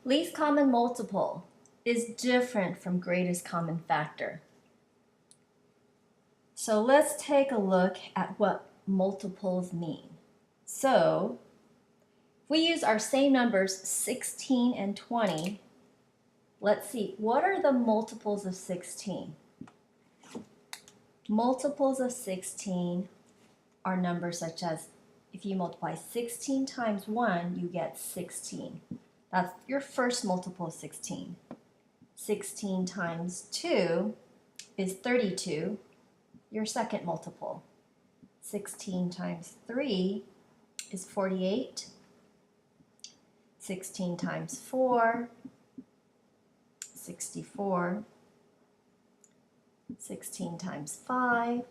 Least common multiple is different from greatest common factor. So let's take a look at what multiples mean. So if we use our same numbers 16 and 20, let's see, what are the multiples of 16? Multiples of 16 are numbers such as if you multiply 16 times 1, you get 16. That's your first multiple of 16. 16 times 2 is 32, your second multiple. 16 times 3 is 48. 16 times 4, 64. 16 times 5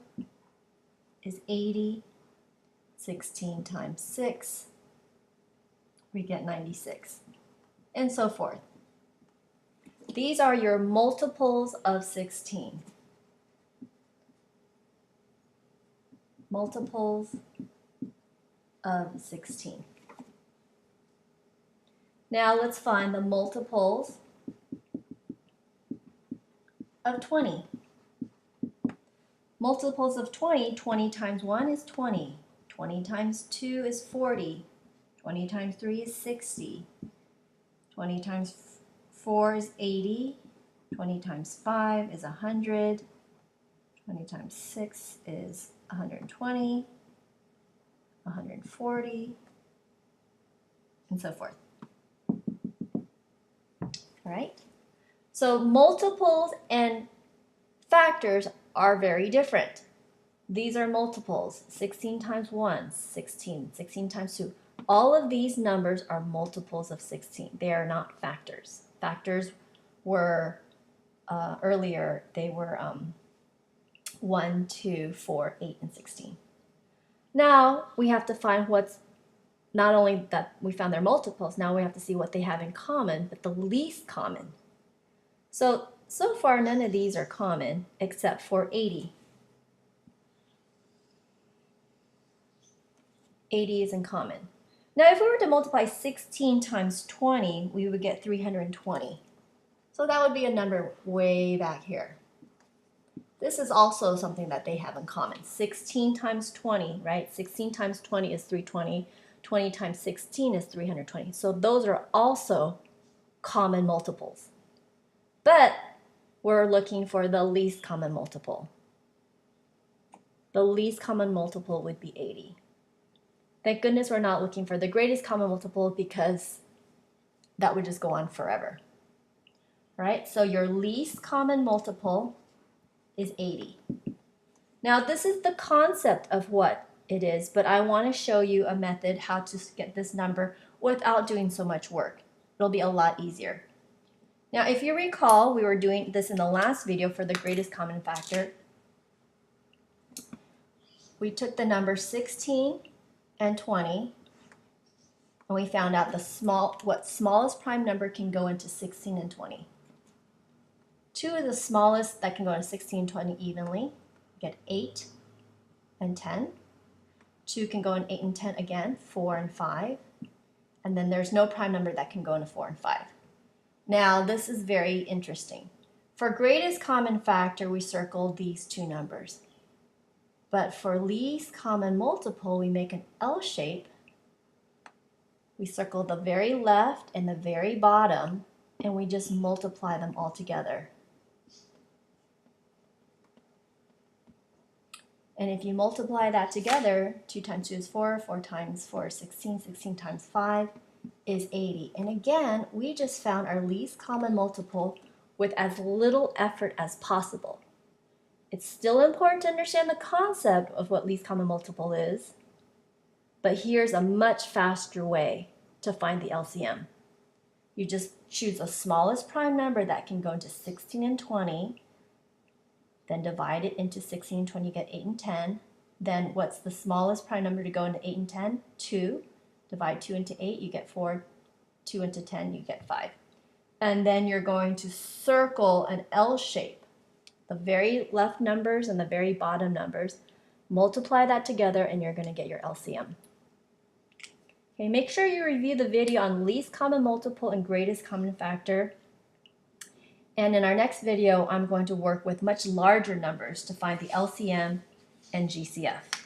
is 80. 16 times 6, we get 96, and so forth. These are your multiples of 16. Multiples of 16. Now let's find the multiples of 20. Multiples of 20, 20 times 1 is 20. 20 times 2 is 40. 20 times 3 is 60. 20 times 4 is 80. 20 times 5 is 100. 20 times 6 is 120. 140, and so forth. All right? So multiples and factors are very different. These are multiples. 16 times 1, 16. 16 times 2. All of these numbers are multiples of 16. They are not factors. Factors were, earlier, they were 1, 2, 4, 8, and 16. Now we have to find what's, not only that we found their multiples, now we have to see what they have in common, but the least common. So far none of these are common except for 80. 80 is in common. Now if we were to multiply 16 times 20, we would get 320. So that would be a number way back here. This is also something that they have in common. 16 times 20, right? 16 times 20 is 320. 20 times 16 is 320. So those are also common multiples. But we're looking for the least common multiple. The least common multiple would be 80. Thank goodness we're not looking for the greatest common multiple because that would just go on forever. Right? So your least common multiple is 80. Now this is the concept of what it is, but I want to show you a method how to get this number without doing so much work. It'll be a lot easier. Now if you recall, we were doing this in the last video for the greatest common factor. We took the number 16 and 20 and we found out what smallest prime number can go into 16 and 20. 2 is the smallest that can go into 16 and 20 evenly. Get 8 and 10. 2 can go in 8 and 10 again, 4 and 5. And then there's no prime number that can go into 4 and 5. Now this is very interesting. For greatest common factor, we circle these two numbers. But for least common multiple, we make an L shape. We circle the very left and the very bottom, and we just multiply them all together. And if you multiply that together, 2 times 2 is 4, 4 times 4 is 16, 16 times 5 is 80. And again, we just found our least common multiple with as little effort as possible. It's still important to understand the concept of what least common multiple is, but here's a much faster way to find the LCM. You just choose the smallest prime number that can go into 16 and 20, then divide it into 16 and 20, you get 8 and 10. Then what's the smallest prime number to go into 8 and 10? 2. Divide 2 into 8, you get 4. 2 into 10, you get 5. And then you're going to circle an L shape. The very left numbers and the very bottom numbers. Multiply that together and you're going to get your LCM. Okay, make sure you review the video on least common multiple and greatest common factor. And in our next video, I'm going to work with much larger numbers to find the LCM and GCF.